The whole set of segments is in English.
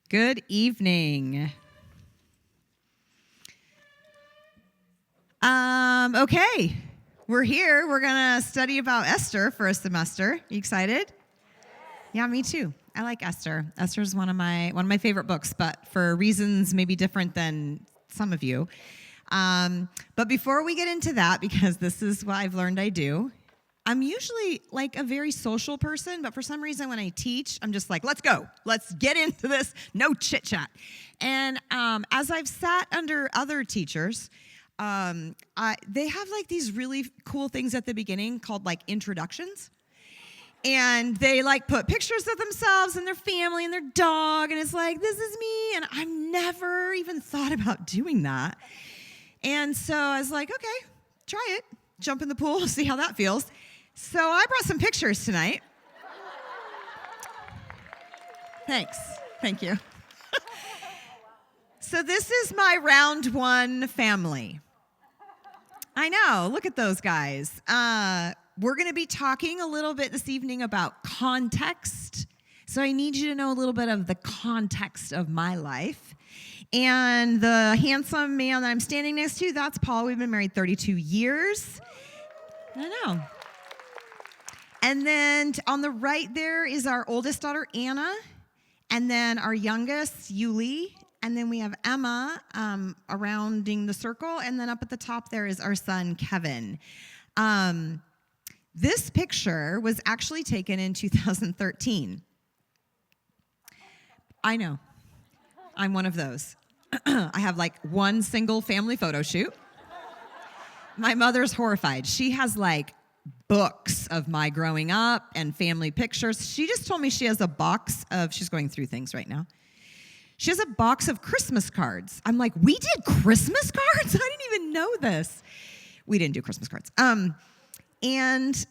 Good evening. Okay, we're here. We're going to study about Esther for a semester. You excited? Yeah, me too. I like Esther. Esther's one of my favorite books, but for reasons maybe different than some of you. But before we get into that, because this is what I've learned I do, I'm usually like a very social person, but for some reason when I teach, I'm just like, let's go. Let's get into this. No chit chat. And as I've sat under other teachers, they have like these really cool things at the beginning called like introductions. And they like put pictures of themselves and their family and their dog. And it's like, this is me. And I've never even thought about doing that. And so I was like, okay, try it. Jump in the pool, see how that feels. So I brought some pictures tonight. Thanks. Thank you. So this is my round one family. I know. Look at those guys. We're going to be talking a little bit this evening about context. So I need you to know a little bit of the context of my life. And the handsome man that I'm standing next to, that's Paul. We've been married 32 years. I know. And then on the right there is our oldest daughter, Anna. And then our youngest, Yuli. And then we have Emma surrounding the circle. And then up at the top there is our son, Kevin. This picture was actually taken in 2013. I know. I'm one of those. I have like one single family photo shoot. My mother's horrified. She has like books of my growing up and family pictures. She just told me she has a box of, she's going through things right now. She has a box of Christmas cards. I'm like, we did Christmas cards? I didn't even know this. We didn't do Christmas cards. And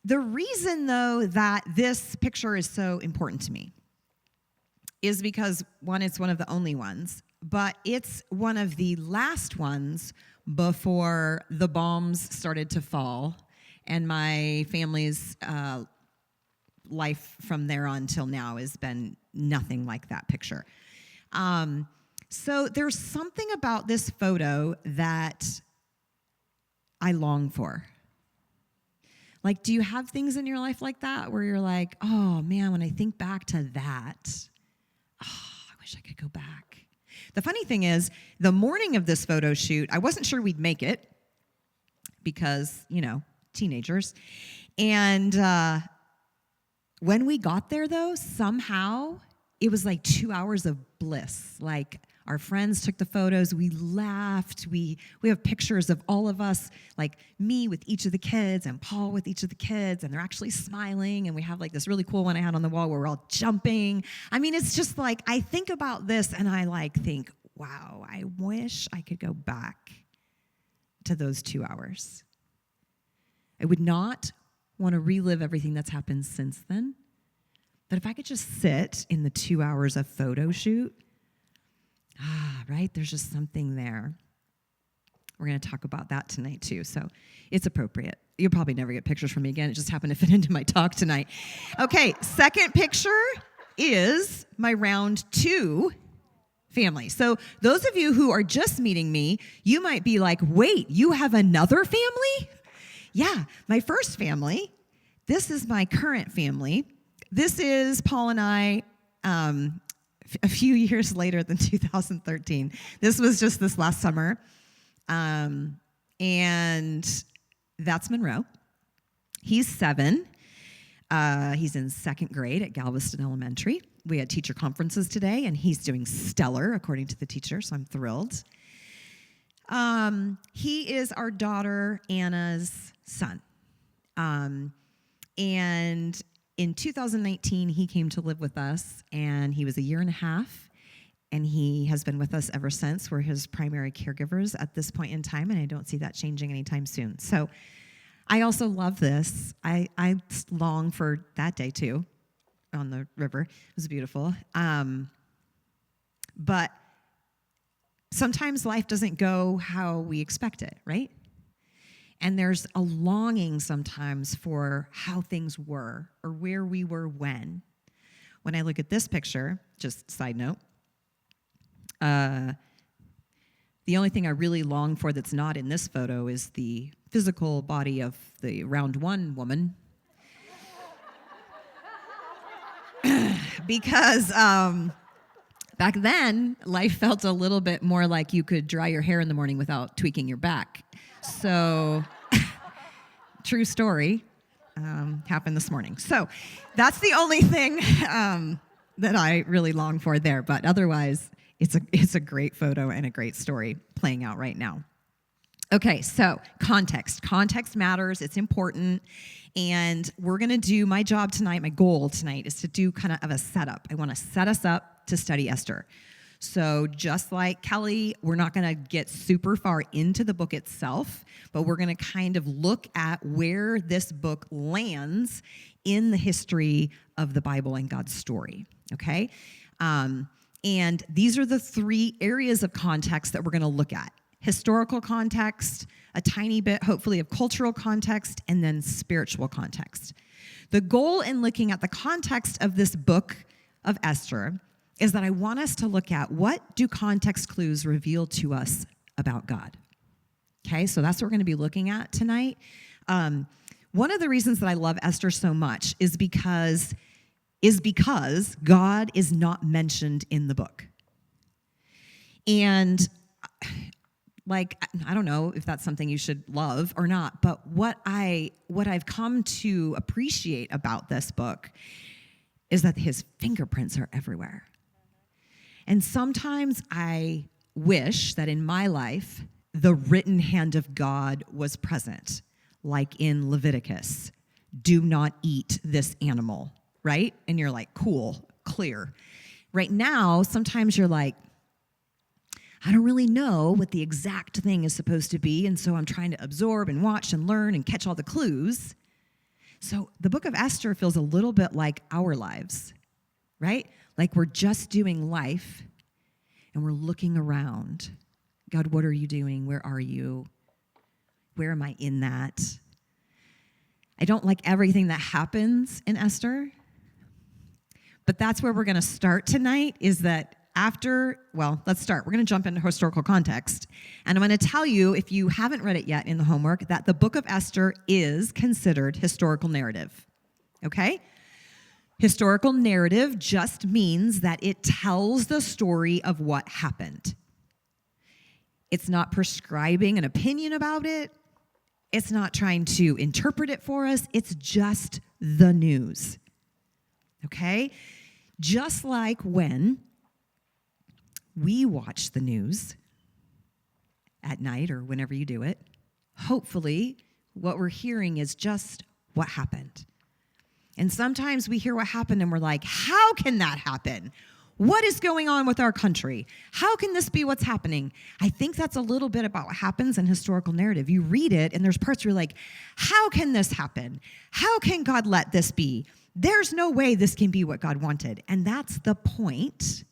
the reason, though, that this picture is so important to me is because, one, it's one of the only ones, but it's one of the last ones before the bombs started to fall, and my family's life from there on till now has been nothing like that picture. So there's something about this photo that I long for. Like, do you have things in your life like that where you're like, oh, man, when I think back to that, I wish I could go back. The funny thing is, the morning of this photo shoot, I wasn't sure we'd make it because, teenagers. And when we got there, though, somehow it was like 2 hours of bliss. Like, our friends took the photos, we laughed, we have pictures of all of us, like me with each of the kids and Paul with each of the kids, and they're actually smiling, and we have like this really cool one I had on the wall where we're all jumping. I mean, it's just like, I think about this and I think, wow, I wish I could go back to those 2 hours. I would not want to relive everything that's happened since then, but if I could just sit in the 2 hours of photo shoot, right? There's just something there. We're going to talk about that tonight, too, so it's appropriate. You'll probably never get pictures from me again. It just happened to fit into my talk tonight. Okay, second picture is my round two family. So those of you who are just meeting me, you might be like, wait, you have another family? Yeah, my first family. This is my current family. This is Paul and I, a few years later than 2013. This was just this last summer. And that's Monroe. He's 7. He's in 2nd grade at Galveston Elementary. We had teacher conferences today, and he's doing stellar, according to the teacher, so I'm thrilled. He is our daughter Anna's son. And in 2019, he came to live with us, and he was 1.5 years, and he has been with us ever since. We're his primary caregivers at this point in time, and I don't see that changing anytime soon. So I also love this. I long for that day, too, on the river. It was beautiful. But sometimes life doesn't go how we expect it, right? And there's a longing sometimes for how things were or where we were when. When I look at this picture, just side note, The only thing I really long for that's not in this photo is the physical body of the round one woman. Because back then, life felt a little bit more like you could dry your hair in the morning without tweaking your back. So, true story, happened this morning. So that's the only thing that I really long for there. But otherwise, it's a great photo and a great story playing out right now. Okay, so context. Context matters. It's important. And we're going to do, my job tonight, my goal tonight is to do kind of a setup. I want to set us up to study Esther. So just like Kelly, we're not going to get super far into the book itself, but we're going to kind of look at where this book lands in the history of the Bible and God's story, okay? And these are the three areas of context that we're going to look at. Historical context, a tiny bit, hopefully, of cultural context, and then spiritual context. The goal in looking at the context of this book of Esther is that I want us to look at what do context clues reveal to us about God. Okay, so that's what we're going to be looking at tonight. One of the reasons that I love Esther so much is because God is not mentioned in the book. And like, I don't know if that's something you should love or not, but what I've come to appreciate about this book is that his fingerprints are everywhere. And sometimes I wish that in my life, the written hand of God was present, like in Leviticus. Do not eat this animal, right? And you're like, cool, clear. Right now, sometimes you're like, I don't really know what the exact thing is supposed to be, and so I'm trying to absorb and watch and learn and catch all the clues. So the book of Esther feels a little bit like our lives, right? Like we're just doing life, and we're looking around. God, what are you doing? Where are you? Where am I in that? I don't like everything that happens in Esther, but that's where we're going to start tonight, is that let's start. We're going to jump into historical context. And I'm going to tell you, if you haven't read it yet in the homework, that the book of Esther is considered historical narrative. Okay? Historical narrative just means that it tells the story of what happened. It's not prescribing an opinion about it. It's not trying to interpret it for us. It's just the news. Okay? Just like when we watch the news at night or whenever you do it, hopefully what we're hearing is just what happened. And sometimes we hear what happened and we're like, how can that happen? What is going on with our country? How can this be what's happening? I think that's a little bit about what happens in historical narrative. You read it and there's parts where you're like, how can this happen? How can God let this be? There's no way this can be what God wanted. And that's the point.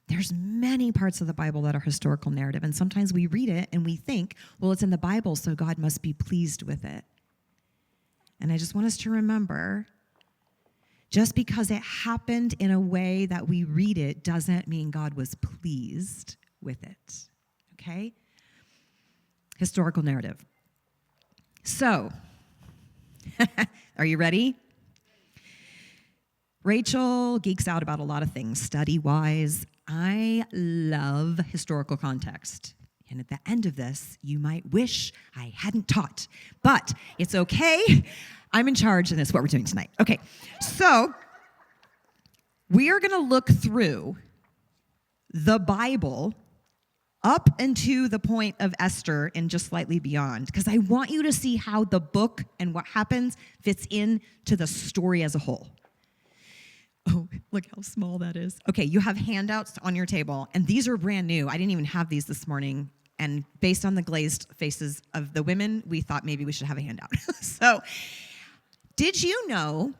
There's many parts of the Bible that are historical narrative, and sometimes we read it and we think, well, it's in the Bible, so God must be pleased with it. And I just want us to remember, just because it happened in a way that we read it doesn't mean God was pleased with it, okay? Historical narrative. So, are you ready? Rachel geeks out about a lot of things, study-wise. I love historical context. And at the end of this, you might wish I hadn't taught. But it's okay. I'm in charge, and that's what we're doing tonight. Okay, so we are going to look through the Bible up into the point of Esther and just slightly beyond, because I want you to see how the book and what happens fits into the story as a whole. Oh, look how small that is. Okay, you have handouts on your table, and these are brand new. I didn't even have these this morning, and based on the glazed faces of the women, we thought maybe we should have a handout. So, did you know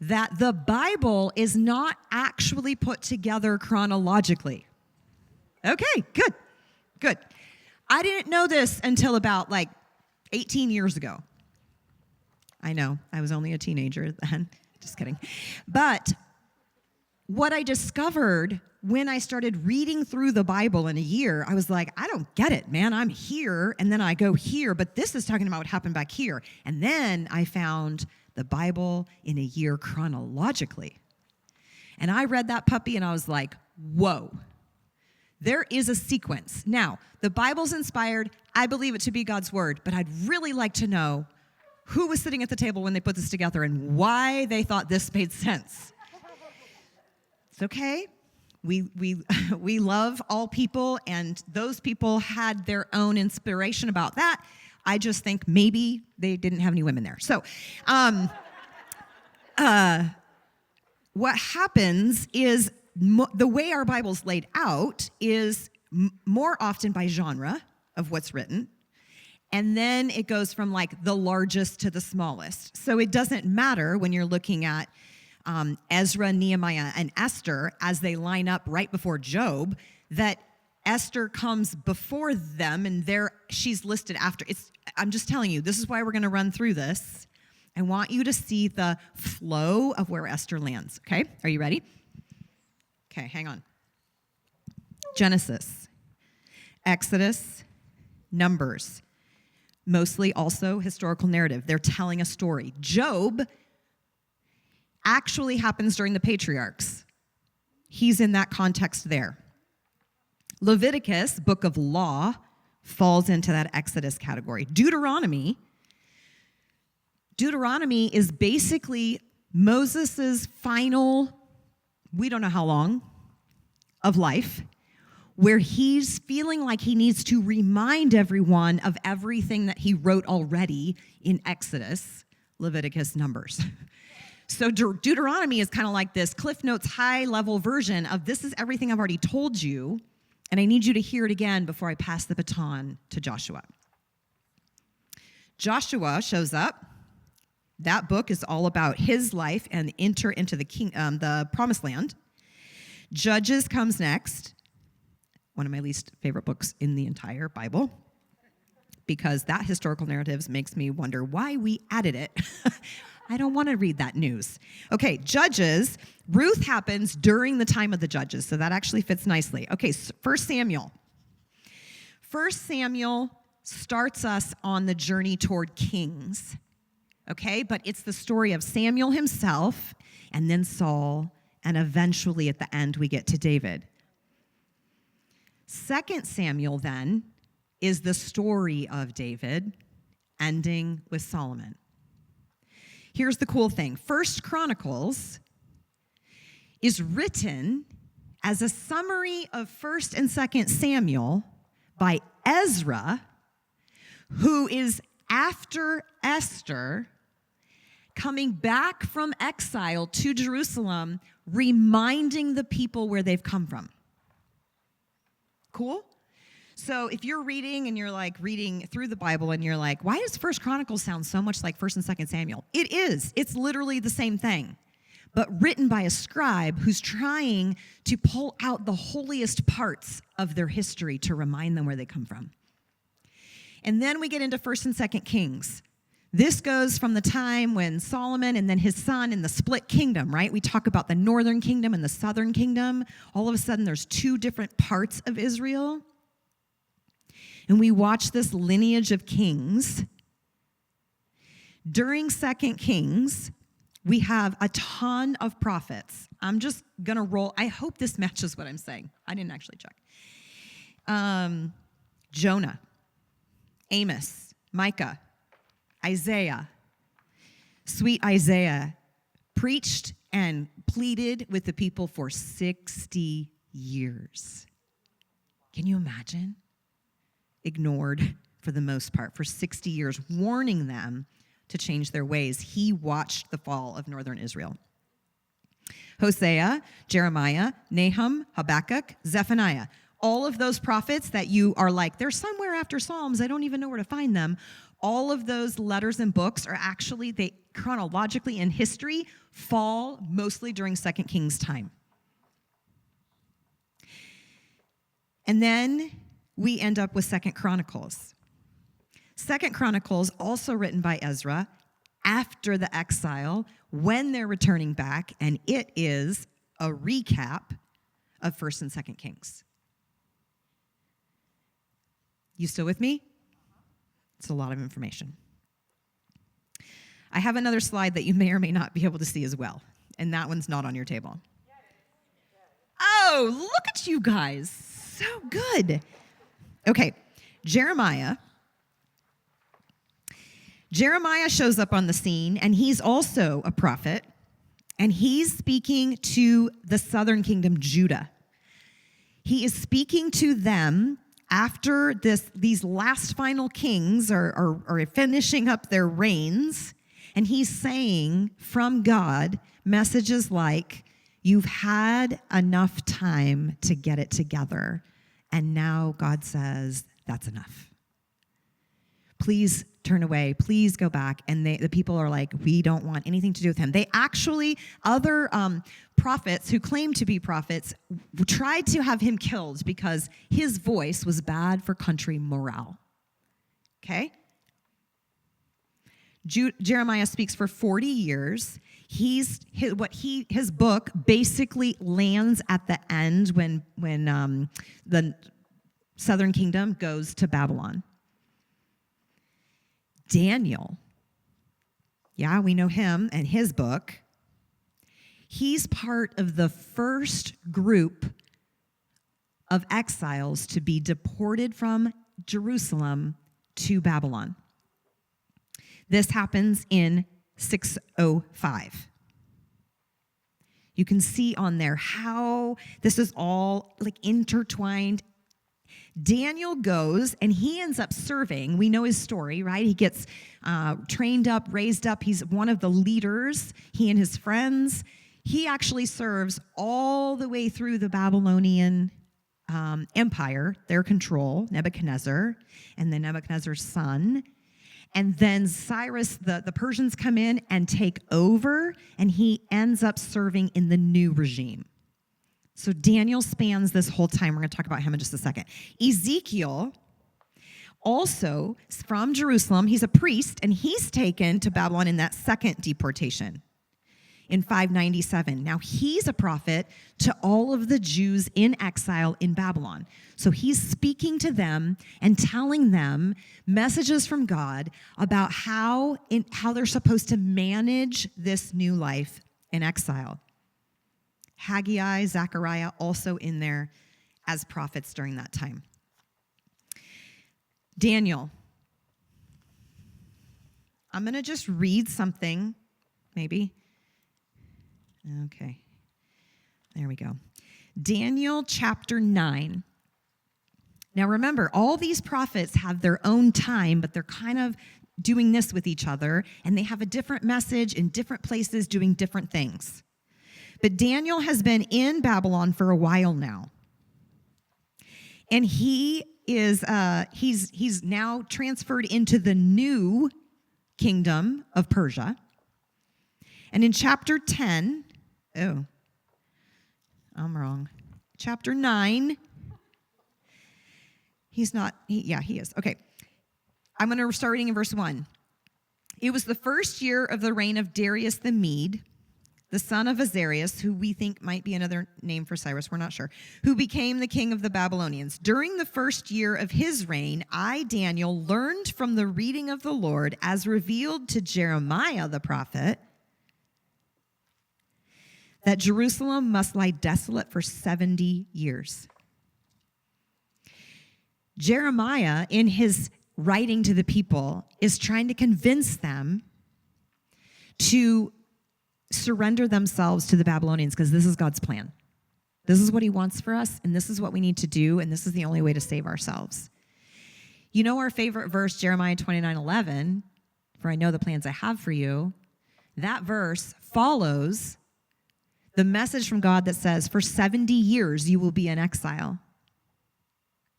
that the Bible is not actually put together chronologically? Okay, good. I didn't know this until about 18 years ago. I know, I was only a teenager then. Just kidding. But what I discovered when I started reading through the Bible in a year, I was like, I don't get it, man. I'm here, and then I go here, but this is talking about what happened back here. And then I found the Bible in a year chronologically. And I read that puppy, and I was like, whoa. There is a sequence. Now, the Bible's inspired. I believe it to be God's word, but I'd really like to know who was sitting at the table when they put this together and why they thought this made sense. It's okay. We love all people, and those people had their own inspiration about that. I just think maybe they didn't have any women there. So, what happens is the way our Bible's laid out is more often by genre of what's written, and then it goes from like the largest to the smallest. So it doesn't matter when you're looking at Ezra, Nehemiah, and Esther as they line up right before Job, that Esther comes before them, and she's listed after. I'm just telling you, this is why we're going to run through this. I want you to see the flow of where Esther lands, okay? Are you ready? Okay, hang on. Genesis, Exodus, Numbers, mostly also historical narrative. They're telling a story. Job actually happens during the patriarchs. He's in that context there. Leviticus, book of law, falls into that Exodus category. Deuteronomy is basically Moses' final, we don't know how long, of life, where he's feeling like he needs to remind everyone of everything that he wrote already in Exodus, Leviticus, Numbers. So Deuteronomy is kind of like this Cliff Notes high-level version of this is everything I've already told you, and I need you to hear it again before I pass the baton to Joshua. Joshua shows up. That book is all about his life and enter into the promised land. Judges comes next, one of my least favorite books in the entire Bible, because that historical narratives makes me wonder why we added it. I don't want to read that news. Okay, Judges. Ruth happens during the time of the Judges, so that actually fits nicely. Okay, 1 Samuel. 1 Samuel starts us on the journey toward kings, okay? But it's the story of Samuel himself, and then Saul, and eventually at the end we get to David. 2 Samuel then is the story of David, ending with Solomon. Here's the cool thing. 1 Chronicles is written as a summary of 1 and 2 Samuel by Ezra, who is after Esther coming back from exile to Jerusalem, reminding the people where they've come from. Cool? So if you're reading and you're like reading through the Bible and you're like, why does 1 Chronicles sound so much like 1 and 2 Samuel? It is. It's literally the same thing, but written by a scribe who's trying to pull out the holiest parts of their history to remind them where they come from. And then we get into 1 and 2 Kings. This goes from the time when Solomon and then his son in the split kingdom, right? We talk about the northern kingdom and the southern kingdom. All of a sudden, there's two different parts of Israel. And we watch this lineage of kings. During 2 Kings, we have a ton of prophets. I'm just going to roll. I hope this matches what I'm saying. I didn't actually check. Jonah, Amos, Micah, Isaiah. Sweet Isaiah preached and pleaded with the people for 60 years. Can you imagine? Ignored for the most part for 60 years, warning them to change their ways. He watched the fall of northern Israel. Hosea, Jeremiah, Nahum, Habakkuk, Zephaniah. All of those prophets that you are like, they're somewhere after Psalms, I don't even know where to find them. All of those letters and books are actually, they chronologically in history fall mostly during 2 Kings time. And then we end up with 2 Chronicles. 2 Chronicles, also written by Ezra, after the exile, when they're returning back, and it is a recap of 1st and 2nd Kings. You still with me? It's a lot of information. I have another slide that you may or may not be able to see as well, and that one's not on your table. Oh, look at you guys. So good. Okay, Jeremiah shows up on the scene, and he's also a prophet, and he's speaking to the southern kingdom, Judah. He is speaking to them after these last final kings are finishing up their reigns, and he's saying from God messages like, you've had enough time to get it together, and now God says, that's enough. Please turn away. Please go back. And the people are like, we don't want anything to do with him. They actually, other prophets who claim to be prophets, tried to have him killed because his voice was bad for country morale. Okay? Jeremiah speaks for 40 years. His book basically lands at the end when the southern kingdom goes to Babylon. Daniel, yeah, we know him and his book. He's part of the first group of exiles to be deported from Jerusalem to Babylon. This happens in 605. You can see on there how this is all like intertwined. Daniel goes and he ends up serving. We know his story, right? He gets trained up, raised up. He's one of the leaders, he and his friends. He actually serves all the way through the Babylonian empire, their control, Nebuchadnezzar, and then Nebuchadnezzar's son. And then Cyrus, the Persians come in and take over, and he ends up serving in the new regime. So Daniel spans this whole time. We're going to talk about him in just a second. Ezekiel, also from Jerusalem, he's a priest, and he's taken to Babylon in that second deportation in 597. Now, he's a prophet to all of the Jews in exile in Babylon. So he's speaking to them and telling them messages from God about how they're supposed to manage this new life in exile. Haggai, Zechariah, also in there as prophets during that time. Daniel. I'm going to just read something, maybe. Okay. There we go. Daniel chapter 9. Now remember, all these prophets have their own time, but they're kind of doing this with each other, and they have a different message in different places doing different things. But Daniel has been in Babylon for a while now. And he is he's now transferred into the new kingdom of Persia. And in chapter 10, I'm wrong. Chapter 9, he is. Okay. I'm going to start reading in verse 1. It was the first year of the reign of Darius the Mede, the son of Azarias, who we think might be another name for Cyrus, we're not sure, who became the king of the Babylonians. During the first year of his reign, I, Daniel, learned from the reading of the Lord, as revealed to Jeremiah the prophet, that Jerusalem must lie desolate for 70 years. Jeremiah, in his writing to the people, is trying to convince them to surrender themselves to the Babylonians, because this is God's plan. This is what he wants for us, and this is what we need to do, and this is the only way to save ourselves. You know our favorite verse, Jeremiah 29:11, for I know the plans I have for you. That verse follows the message from God that says, for 70 years you will be in exile.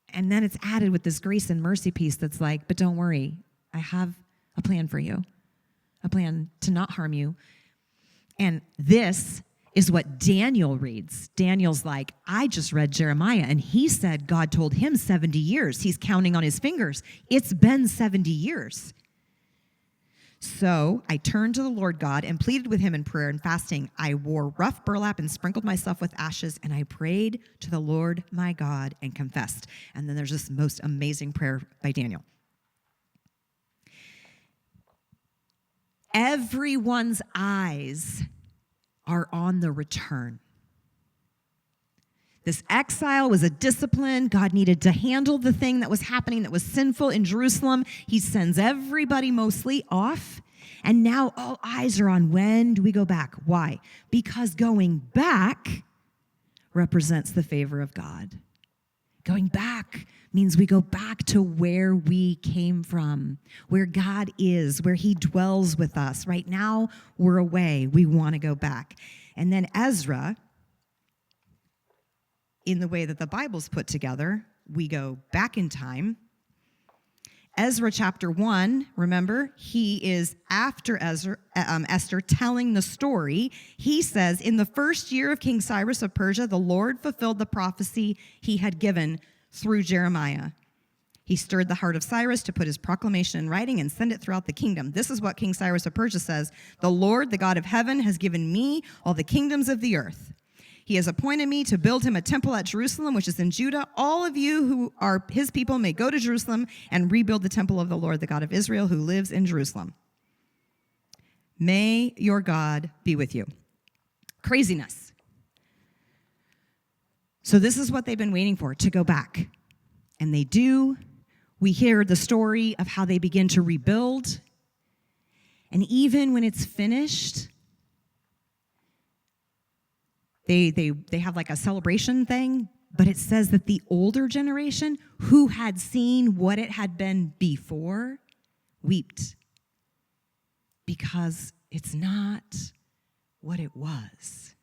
And then it's added with this grace and mercy piece that's like, but don't worry, I have a plan for you, a plan to not harm you. And this is what Daniel reads. Daniel's like, I just read Jeremiah, and he said God told him 70 years. He's counting on his fingers. It's been 70 years. So I turned to the Lord God and pleaded with him in prayer and fasting. I wore rough burlap and sprinkled myself with ashes, and I prayed to the Lord my God and confessed. And then there's this most amazing prayer by Daniel. Everyone's eyes are on the return. This exile was a discipline. God needed to handle the thing that was happening that was sinful in Jerusalem. He sends everybody mostly off. And now all eyes are on when do we go back? Why? Because going back represents the favor of God. Going back means we go back to where we came from, where God is, where he dwells with us. Right now, we're away. We want to go back. And then Ezra, in the way that the Bible's put together, we go back in time. Ezra chapter 1, remember, he is after Esther telling the story. He says, in the first year of King Cyrus of Persia, the Lord fulfilled the prophecy he had given through Jeremiah. He stirred the heart of Cyrus to put his proclamation in writing and send it throughout the kingdom. This is what King Cyrus of Persia says. The Lord, the God of heaven, has given me all the kingdoms of the earth. He has appointed me to build him a temple at Jerusalem, which is in Judah. All of you who are his people may go to Jerusalem and rebuild the temple of the Lord, the God of Israel, who lives in Jerusalem. May your God be with you. Craziness. So this is what they've been waiting for, to go back. And they do. We hear the story of how they begin to rebuild. And even when it's finished, They have like a celebration thing, but it says that the older generation who had seen what it had been before wept because it's not what it was,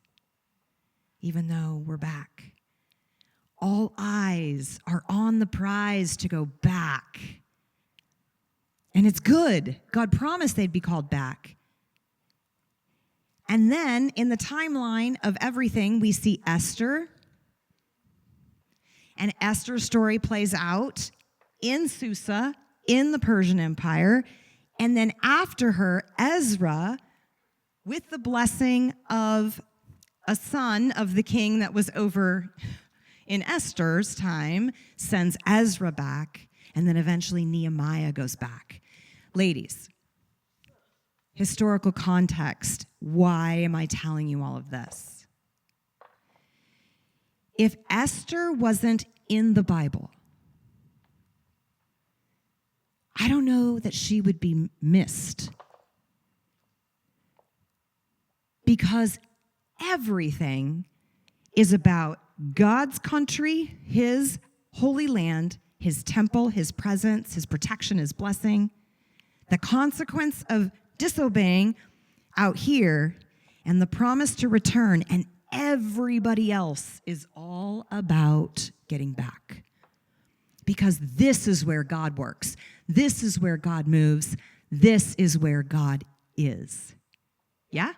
even though we're back. All eyes are on the prize to go back. And it's good. God promised they'd be called back. And then in the timeline of everything, we see Esther. And Esther's story plays out in Susa, in the Persian Empire. And then after her, Ezra, with the blessing of a son of the king that was over in Esther's time, sends Ezra back. And then eventually Nehemiah goes back. Ladies, historical context. Why am I telling you all of this? If Esther wasn't in the Bible, I don't know that she would be missed. Because everything is about God's country, his holy land, his temple, his presence, his protection, his blessing. The consequence of disobeying out here, and the promise to return, and everybody else is all about getting back. Because this is where God works. This is where God moves. This is where God is. Yeah?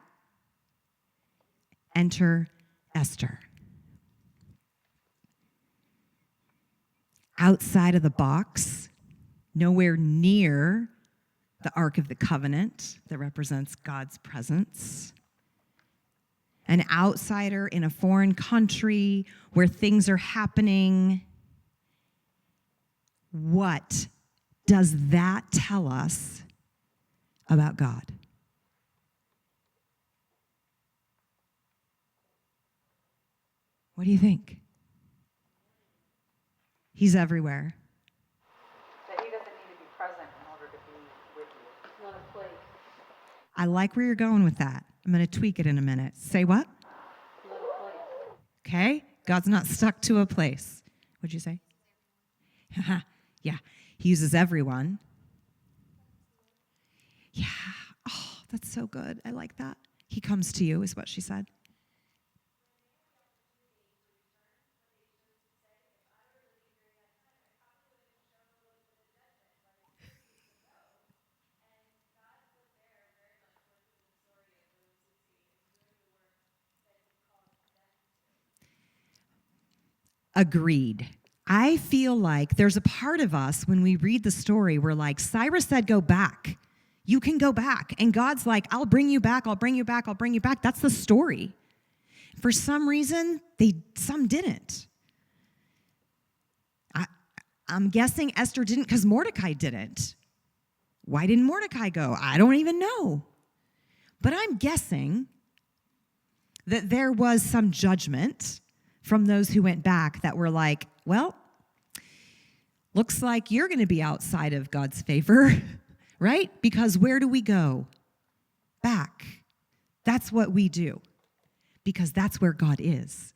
Enter Esther. Outside of the box, nowhere near the Ark of the Covenant that represents God's presence. An outsider in a foreign country where things are happening. What does that tell us about God? What do you think? He's everywhere. I like where you're going with that. I'm going to tweak it in a minute. Say what? Okay. God's not stuck to a place. What'd you say? Yeah. He uses everyone. Yeah. Oh, that's so good. I like that. He comes to you, is what she said. Agreed. I feel like there's a part of us when we read the story, we're like, Cyrus said go back. You can go back. And God's like, I'll bring you back, I'll bring you back, I'll bring you back. That's the story. For some reason, some didn't. I'm guessing Esther didn't because Mordecai didn't. Why didn't Mordecai go? I don't even know. But I'm guessing that there was some judgment from those who went back that were like, well, looks like you're going to be outside of God's favor, right? Because where do we go? Back. That's what we do, because that's where God is.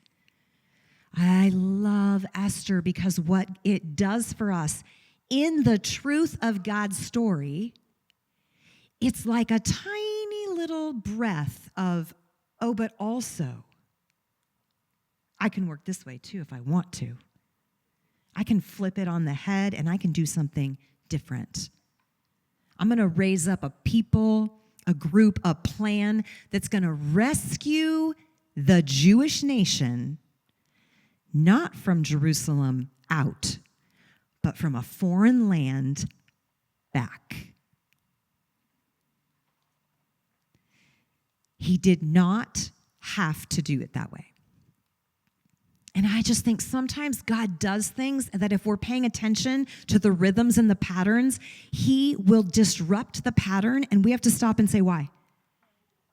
I love Esther because what it does for us in the truth of God's story, it's like a tiny little breath of, oh, but also, I can work this way too if I want to. I can flip it on the head and I can do something different. I'm going to raise up a people, a group, a plan that's going to rescue the Jewish nation, not from Jerusalem out, but from a foreign land back. He did not have to do it that way. And I just think sometimes God does things that if we're paying attention to the rhythms and the patterns, he will disrupt the pattern, and we have to stop and say, why?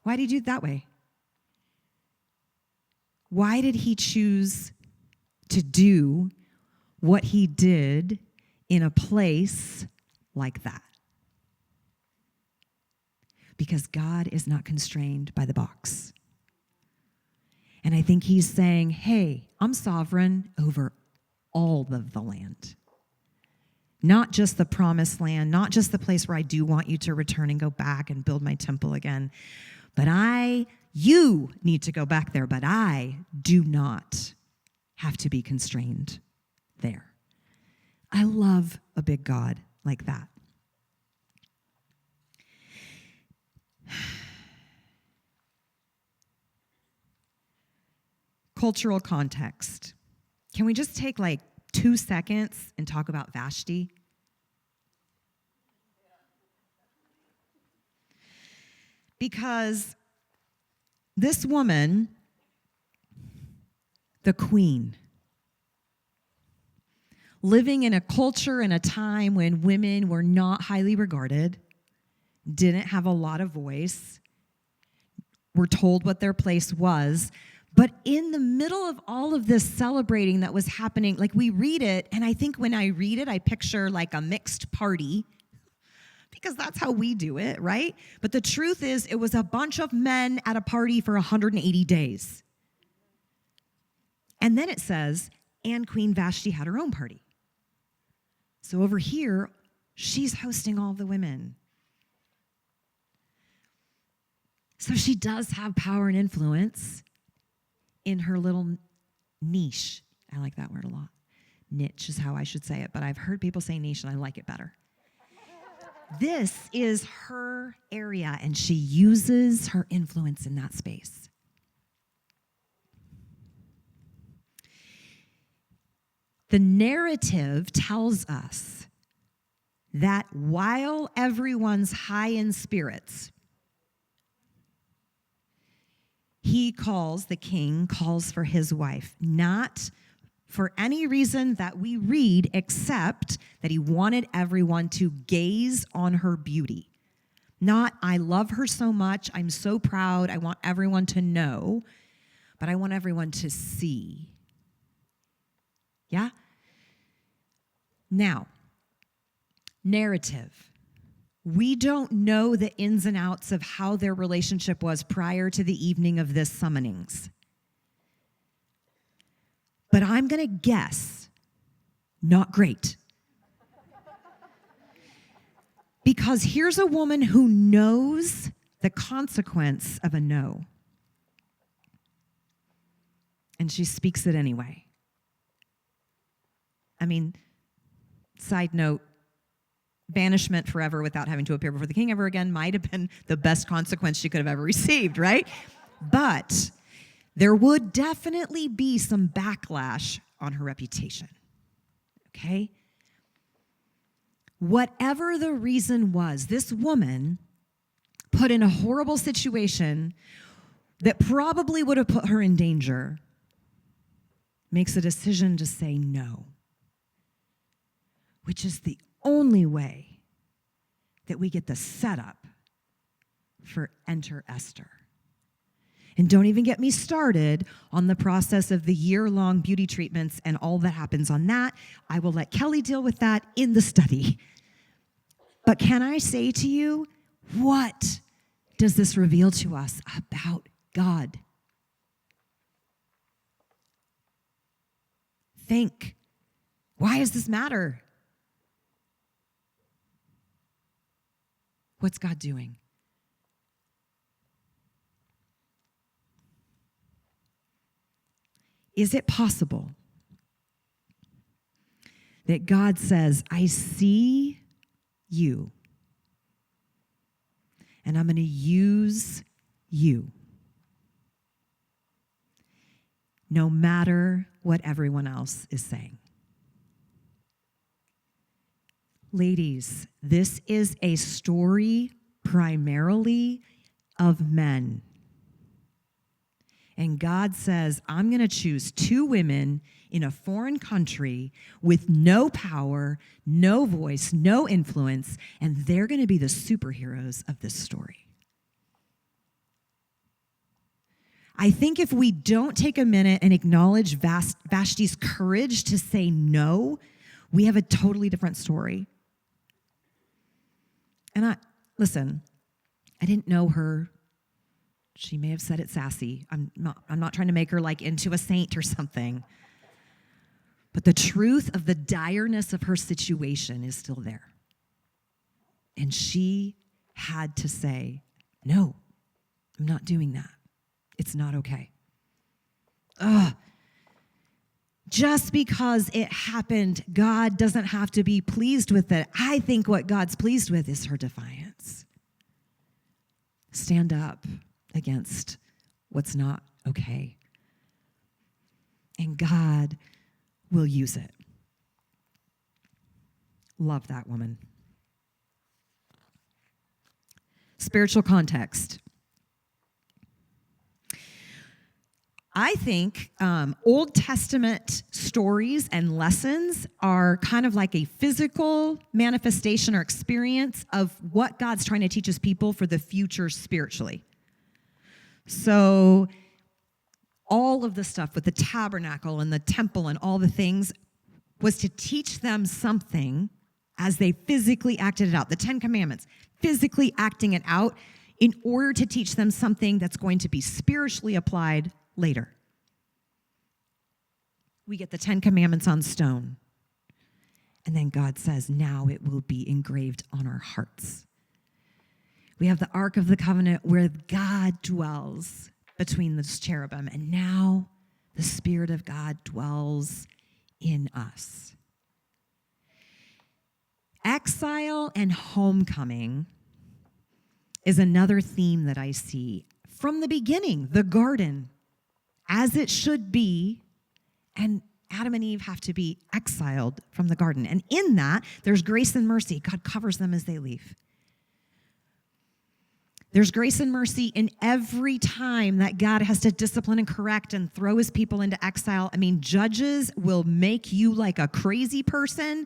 Why did he do it that way? Why did he choose to do what he did in a place like that? Because God is not constrained by the box. And I think he's saying, hey, I'm sovereign over all of the land. Not just the promised land, not just the place where I do want you to return and go back and build my temple again. But you need to go back there, but I do not have to be constrained there. I love a big God like that. Cultural context. Can we just take like 2 seconds and talk about Vashti? Because this woman, the queen, living in a culture and a time when women were not highly regarded, didn't have a lot of voice, were told what their place was. But in the middle of all of this celebrating that was happening, like we read it, and I think when I read it, I picture like a mixed party, because that's how we do it, right? But the truth is, it was a bunch of men at a party for 180 days. And then it says, and Queen Vashti had her own party. So over here, she's hosting all the women. So she does have power and influence in her little niche. I like that word a lot. Niche is how I should say it, but I've heard people say niche and I like it better. This is her area, and she uses her influence in that space. The narrative tells us that while everyone's high in spirits, the king calls for his wife, not for any reason that we read, except that he wanted everyone to gaze on her beauty. Not, I love her so much, I'm so proud, I want everyone to know, but I want everyone to see. Yeah? Now, narrative. We don't know the ins and outs of how their relationship was prior to the evening of this summonings. But I'm going to guess, not great. Because here's a woman who knows the consequence of a no. And she speaks it anyway. I mean, side note, banishment forever without having to appear before the king ever again might have been the best consequence she could have ever received, right? But there would definitely be some backlash on her reputation, okay? Whatever the reason was, this woman put in a horrible situation that probably would have put her in danger, makes a decision to say no, which is the only way that we get the setup for Enter Esther. And don't even get me started on the process of the year-long beauty treatments and all that happens on that. I will let Kelly deal with that in the study. But can I say to you, what does this reveal to us about God? Think, why does this matter? What's God doing? Is it possible that God says, I see you, and I'm going to use you, no matter what everyone else is saying? Ladies, this is a story primarily of men. And God says, I'm going to choose 2 women in a foreign country with no power, no voice, no influence, and they're going to be the superheroes of this story. I think if we don't take a minute and acknowledge Vashti's courage to say no, we have a totally different story. And listen, I didn't know her. She may have said it sassy. I'm not trying to make her like into a saint or something. But the truth of the direness of her situation is still there. And she had to say, no, I'm not doing that. It's not okay. Just because it happened, God doesn't have to be pleased with it. I think what God's pleased with is her defiance. Stand up against what's not okay. And God will use it. Love that woman. Spiritual context. I think Old Testament stories and lessons are kind of like a physical manifestation or experience of what God's trying to teach his people for the future spiritually. So all of the stuff with the tabernacle and the temple and all the things was to teach them something as they physically acted it out. The 10 Commandments, physically acting it out in order to teach them something that's going to be spiritually applied later. We get the 10 Commandments on stone. And then God says, now it will be engraved on our hearts. We have the Ark of the Covenant where God dwells between the cherubim. And now the Spirit of God dwells in us. Exile and homecoming is another theme that I see from the beginning, the garden, as it should be, and Adam and Eve have to be exiled from the garden. And in that, there's grace and mercy. God covers them as they leave. There's grace and mercy in every time that God has to discipline and correct and throw his people into exile. I mean, judges will make you like a crazy person.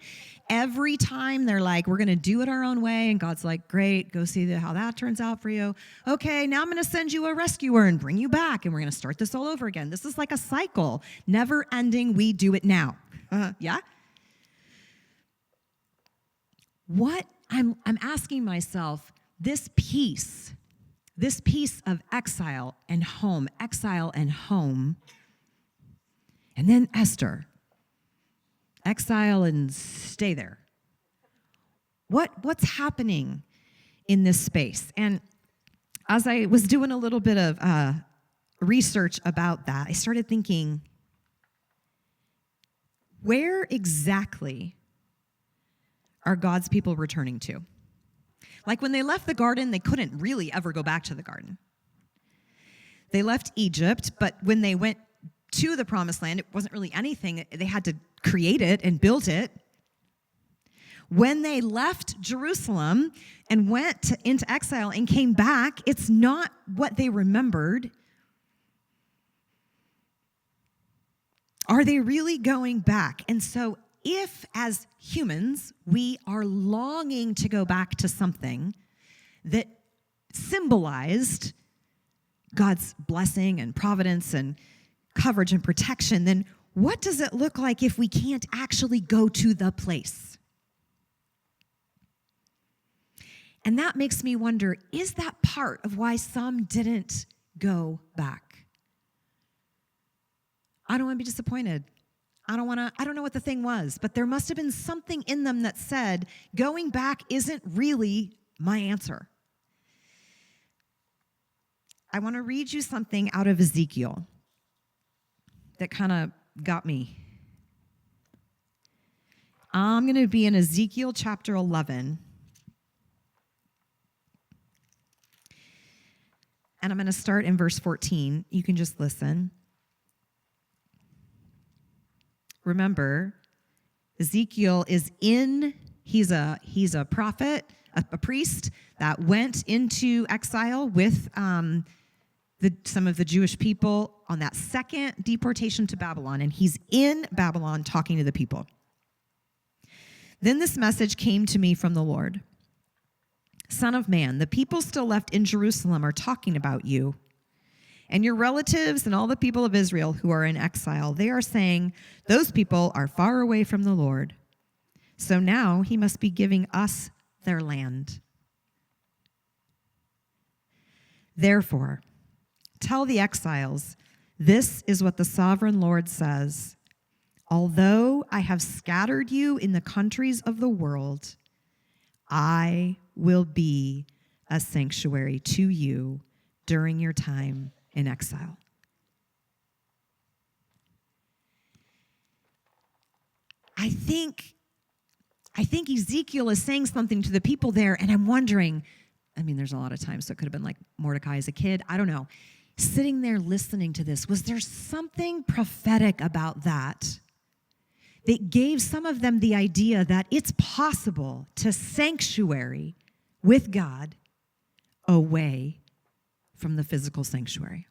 Every time they're like, we're going to do it our own way. And God's like, great, go see how that turns out for you. Okay, now I'm going to send you a rescuer and bring you back. And we're going to start this all over again. This is like a cycle, never ending. We do it now. Yeah? What I'm asking myself, this piece of exile and home, and then Esther, exile and stay there. What's happening in this space? And as I was doing a little bit of research about that, I started thinking, where exactly are God's people returning to? Like when they left the garden, they couldn't really ever go back to the garden. They left Egypt, but when they went to the promised land, it wasn't really anything. They had to create it and build it. when they left Jerusalem and went into exile and came back, it's not what they remembered. Are they really going back? And so if, as humans, we are longing to go back to something that symbolized God's blessing and providence and coverage and protection, then what does it look like if we can't actually go to the place? And that makes me wonder, is that part of why some didn't go back? I don't want to be disappointed. I don't know what the thing was, but there must have been something in them that said, going back isn't really my answer. I want to read you something out of Ezekiel that kind of got me. I'm going to be in Ezekiel chapter 11. And I'm going to start in verse 14. You can just listen. Remember, Ezekiel he's a prophet, a priest that went into exile with some of the Jewish people on that second deportation to Babylon, and he's in Babylon talking to the people. Then this message came to me from the Lord. Son of man, the people still left in Jerusalem are talking about you. And your relatives and all the people of Israel who are in exile, they are saying, those people are far away from the Lord. So now he must be giving us their land. Therefore, tell the exiles, this is what the sovereign Lord says. Although I have scattered you in the countries of the world, I will be a sanctuary to you during your time in exile. I think Ezekiel is saying something to the people there, and I'm wondering, there's a lot of times, so it could have been like Mordecai as a kid, I don't know, sitting there listening to this, was there something prophetic about that gave some of them the idea that it's possible to sanctuary with God away from the physical sanctuary?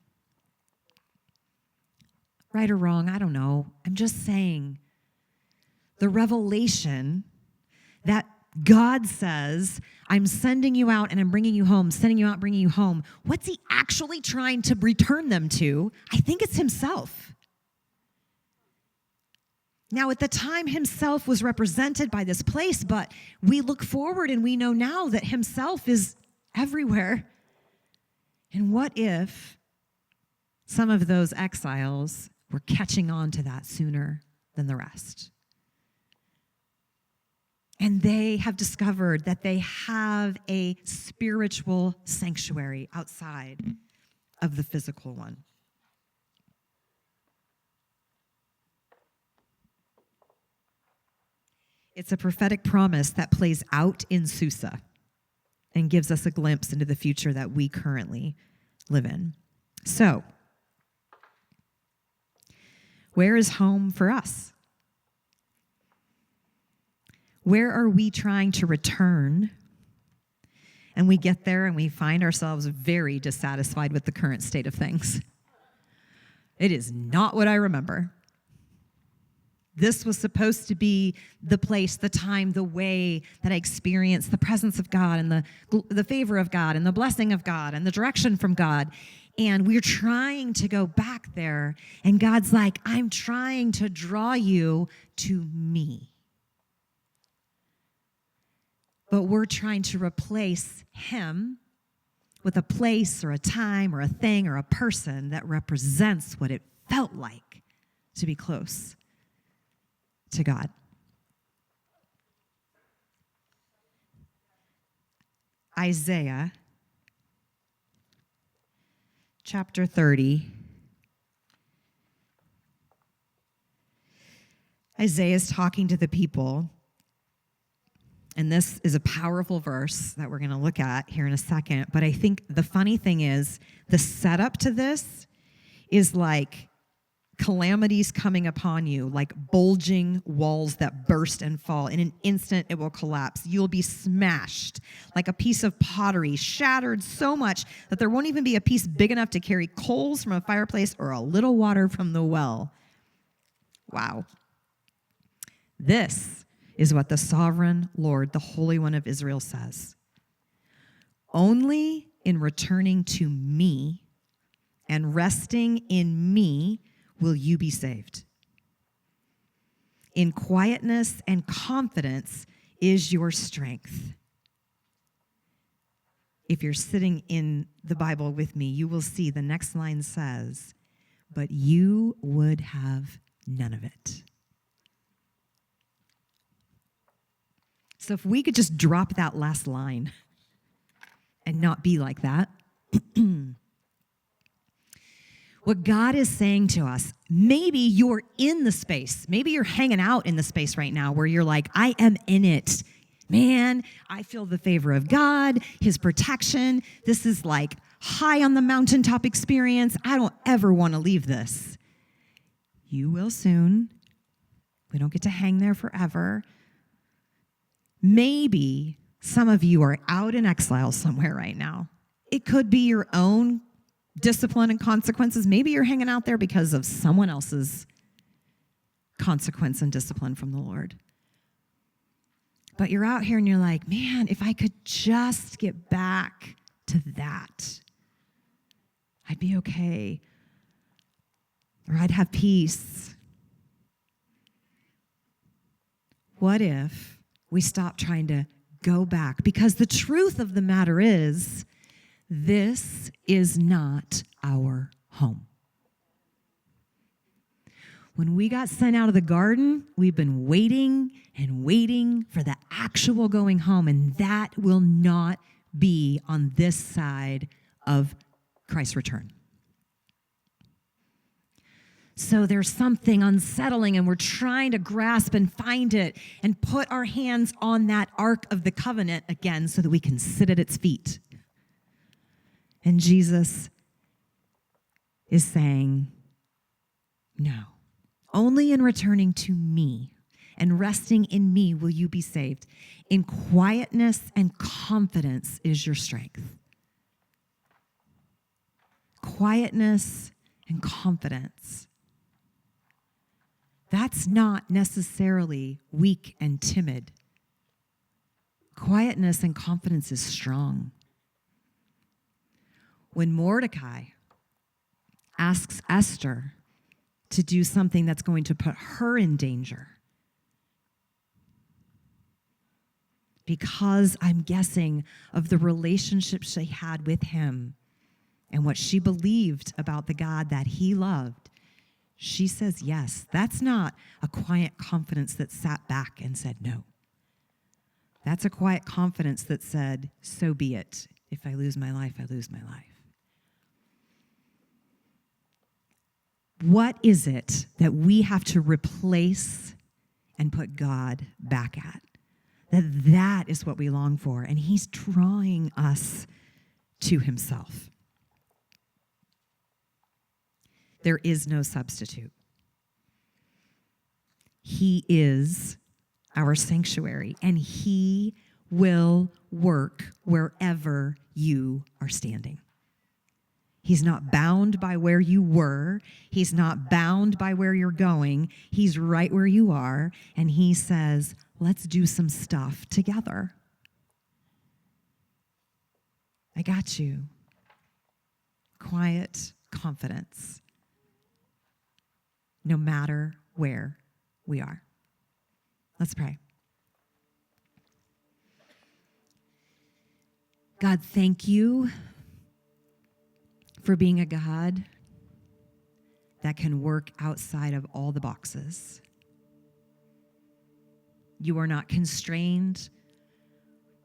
Right or wrong, I don't know. I'm just saying the revelation that God says, I'm sending you out and I'm bringing you home, sending you out, bringing you home. What's he actually trying to return them to? I think it's himself. Now, at the time, himself was represented by this place, but we look forward and we know now that himself is everywhere. And what if some of those exiles were catching on to that sooner than the rest? And they have discovered that they have a spiritual sanctuary outside of the physical one. It's a prophetic promise that plays out in Susa and gives us a glimpse into the future that we currently live in. So, where is home for us? Where are we trying to return? And we get there and we find ourselves very dissatisfied with the current state of things. It is not what I remember. This was supposed to be the place, the time, the way that I experienced the presence of God and the favor of God and the blessing of God and the direction from God. And we're trying to go back there. And God's like, I'm trying to draw you to me. But we're trying to replace him with a place or a time or a thing or a person that represents what it felt like to be close to God. Isaiah chapter 30. Isaiah is talking to the people. And this is a powerful verse that we're going to look at here in a second. But I think the funny thing is the setup to this is like calamities coming upon you like bulging walls that burst and fall. In an instant, it will collapse. You'll be smashed like a piece of pottery, shattered so much that there won't even be a piece big enough to carry coals from a fireplace or a little water from the well. Wow. This is what the sovereign Lord, the Holy One of Israel, says. Only in returning to me and resting in me will you be saved. In quietness and confidence is your strength. If you're sitting in the Bible with me, you will see the next line says, but you would have none of it. So if we could just drop that last line and not be like that. What God is saying to us, maybe you're in the space. Maybe you're hanging out in the space right now where you're like, I am in it. Man, I feel the favor of God, his protection. This is like high on the mountaintop experience. I don't ever want to leave this. You will soon. We don't get to hang there forever. Maybe some of you are out in exile somewhere right now. It could be your own discipline and consequences. Maybe you're hanging out there because of someone else's consequence and discipline from the Lord. But you're out here and you're like, man, if I could just get back to that, I'd be okay. Or I'd have peace. What if we stop trying to go back? Because the truth of the matter is, this is not our home. When we got sent out of the garden, we've been waiting and waiting for the actual going home, and that will not be on this side of Christ's return. So there's something unsettling, and we're trying to grasp and find it and put our hands on that Ark of the Covenant again so that we can sit at its feet. And Jesus is saying, no, only in returning to me and resting in me will you be saved. In quietness and confidence is your strength. Quietness and confidence. That's not necessarily weak and timid. Quietness and confidence is strong. When Mordecai asks Esther to do something that's going to put her in danger, because I'm guessing of the relationship she had with him and what she believed about the God that he loved, she says yes. That's not a quiet confidence that sat back and said no. That's a quiet confidence that said, so be it. If I lose my life, I lose my life. What is it that we have to replace and put God back at? That is what we long for, and he's drawing us to himself. There is no substitute. He is our sanctuary, and he will work wherever you are standing. He's not bound by where you were. He's not bound by where you're going. He's right where you are, and he says, let's do some stuff together. I got you. Quiet confidence, no matter where we are. Let's pray. God, thank you for being a God that can work outside of all the boxes. You are not constrained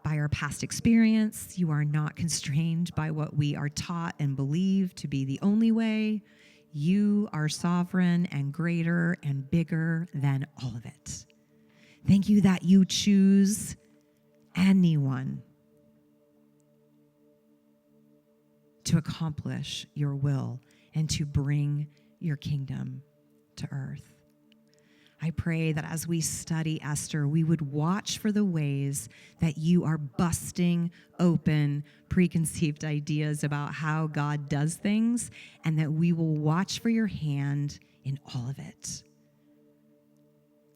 by our past experience. You are not constrained by what we are taught and believe to be the only way. You are sovereign and greater and bigger than all of it. Thank you that you choose anyone to accomplish your will and to bring your kingdom to earth. I pray that as we study Esther, we would watch for the ways that you are busting open preconceived ideas about how God does things, and that we will watch for your hand in all of it.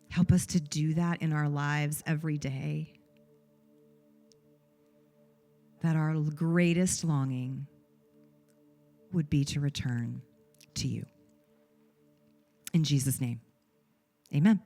Help us to do that in our lives every day. That our greatest longing would be to return to you. In Jesus' name, amen.